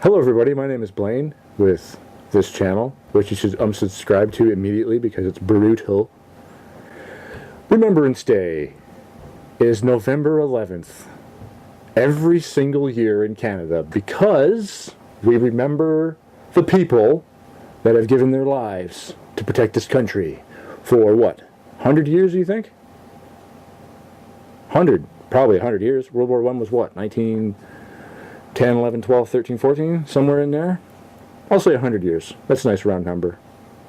Hello everybody, my name is Blaine with this channel, which you should unsubscribe to immediately because it's brutal. Remembrance Day is November 11th every single year in Canada because we remember the people that have given their lives to protect this country for what, 100 years do you think? 100, probably 100 years. World War I was what, 10, 11, 12, 13, 14, somewhere in there. I'll say 100 years. That's a nice round number.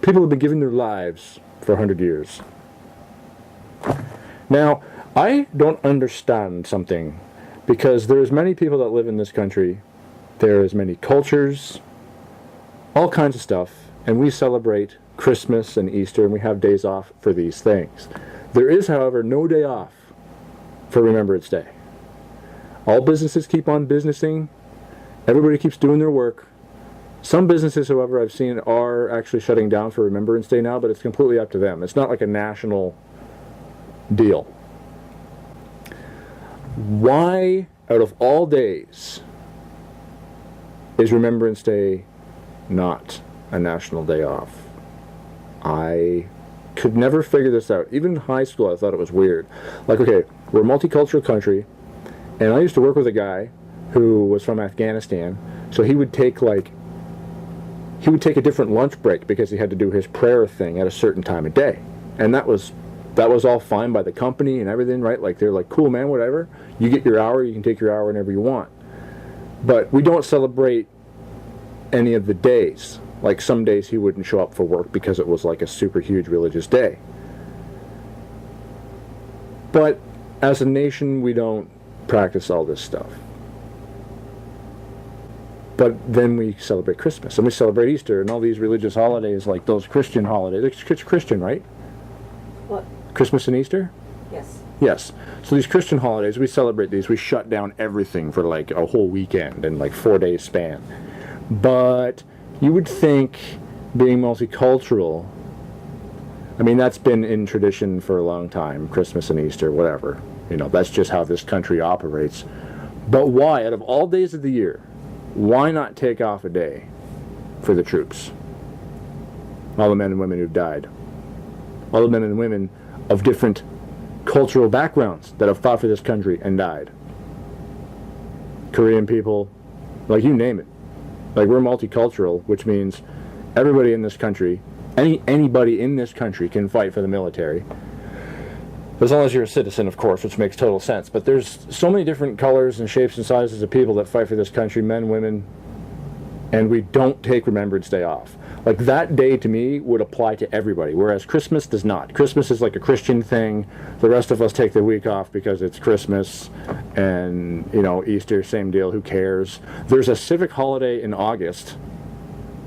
People have been giving their lives for 100 years. Now, I don't understand something because there's many people that live in this country. There's many cultures, all kinds of stuff, and we celebrate Christmas and Easter, and we have days off for these things. There is, however, no day off for Remembrance Day. All businesses keep on businessing. Everybody keeps doing their work. Some businesses, however, I've seen are actually shutting down for Remembrance Day now, but it's completely up to them. It's not like a national deal. Why, out of all days, is Remembrance Day not a national day off? I could never figure this out. Even in high school, I thought it was weird. Like, okay, we're a multicultural country, and I used to work with a guy who was from Afghanistan, so he would take a different lunch break because he had to do his prayer thing at a certain time of day. And that was all fine by the company and everything, right? Like, they're like, cool, man, whatever. You get your hour, you can take your hour whenever you want. But we don't celebrate any of the days. Like, some days he wouldn't show up for work because it was like a super huge religious day. But as a nation, we don't practice all this stuff. But then we celebrate Christmas, and we celebrate Easter, and all these religious holidays, like those Christian holidays. It's Christian, right? What? Christmas and Easter? Yes. Yes. So these Christian holidays, we celebrate these. We shut down everything for like a whole weekend and like 4-day span. But you would think, being multicultural, I mean, that's been in tradition for a long time, Christmas and Easter, whatever. You know, that's just how this country operates. But why, out of all days of the year, why not take off a day for the troops? All the men and women who've died. All the men and women of different cultural backgrounds that have fought for this country and died. Korean people, like, you name it. Like, we're multicultural, which means everybody in this country, anybody in this country can fight for the military. As long as you're a citizen, of course, which makes total sense. But there's so many different colors and shapes and sizes of people that fight for this country, men, women, and we don't take Remembrance Day off. Like, that day to me would apply to everybody, whereas Christmas does not. Christmas is like a Christian thing. The rest of us take the week off because it's Christmas, and, you know, Easter, same deal, who cares? There's a civic holiday in August,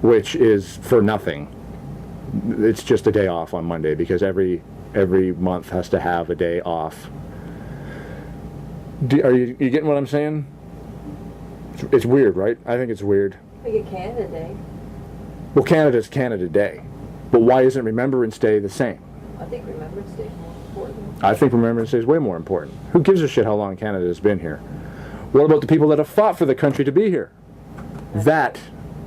which is for nothing. It's just a day off on Monday because every month has to have a day off. Are you getting what I'm saying? It's weird, right? I think it's weird. We get Canada Day. Well, Canada's Canada Day. But why isn't Remembrance Day the same? I think Remembrance Day is more important. I think Remembrance Day is way more important. Who gives a shit how long Canada has been here? What about the people that have fought for the country to be here? That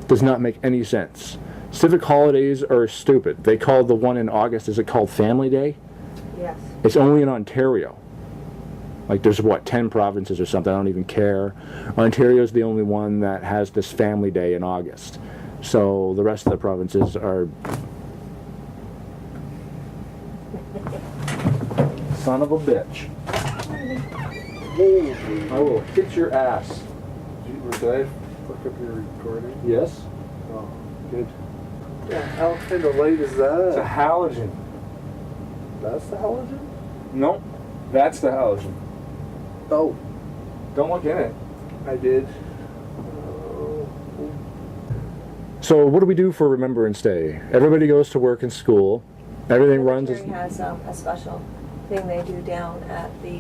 does not make any sense. Civic holidays are stupid. They call the one in August, is it called Family Day? Yes. It's only in Ontario. Like, there's what, 10 provinces or something, I don't even care. Ontario's the only one that has this Family Day in August. So the rest of the provinces are... Son of a bitch. I will hit your ass. Did I fuck up your recording? Yes? Oh, good. Yeah, how kind of light is that? It's a halogen. That's the halogen? Nope, that's the halogen. Oh, Don't look in it. I did. So what do we do for Remembrance Day? Everybody goes to work and school. Everything The runs... military has a special thing they do down at the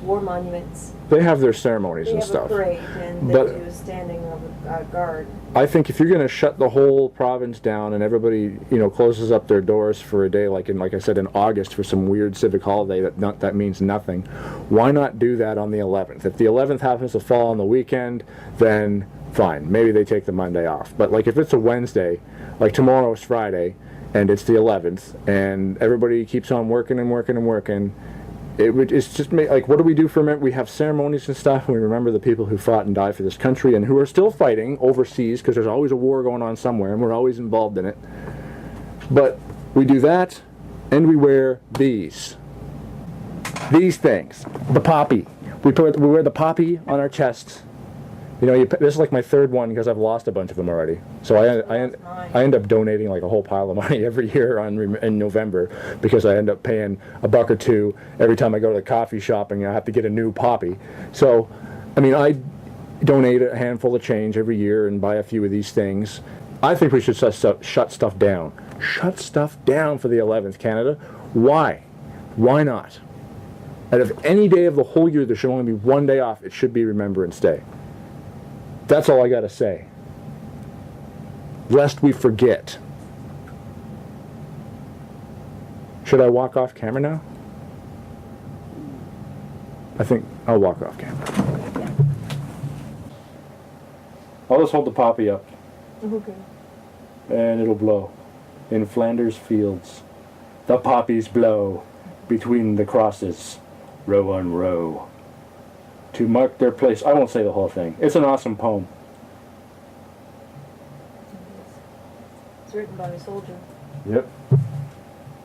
war monuments. They have their ceremonies They and have stuff. a parade, and they But- do standing of guard. I think if you're going to shut the whole province down and everybody, you know, closes up their doors for a day, like I said, in August for some weird civic holiday that means nothing, why not do that on the 11th? If the 11th happens to fall on the weekend, then fine. Maybe they take the Monday off. But like if it's a Wednesday, like tomorrow's Friday, and it's the 11th, and everybody keeps on working and working and working, it's just like, what do we do for we have ceremonies and stuff, and we remember the people who fought and died for this country and who are still fighting overseas, because there's always a war going on somewhere and we're always involved in it. But we do that, and we wear these things, the poppy. We wear the poppy on our chests. You know, this is like my third one because I've lost a bunch of them already. So I end up donating like a whole pile of money every year in November, because I end up paying $1 or $2 every time I go to the coffee shop and I have to get a new poppy. So, I mean, I donate a handful of change every year and buy a few of these things. I think we should shut stuff down. Shut stuff down for the 11th, Canada. Why? Why not? Out of any day of the whole year, there should only be one day off. It should be Remembrance Day. That's all I gotta say. Lest we forget. Should I walk off camera now? I think I'll walk off camera. I'll just hold the poppy up. Okay. And it'll blow. In Flanders fields, the poppies blow between the crosses, row on row, to mark their place. I won't say the whole thing. It's an awesome poem. It's written by a soldier. Yep.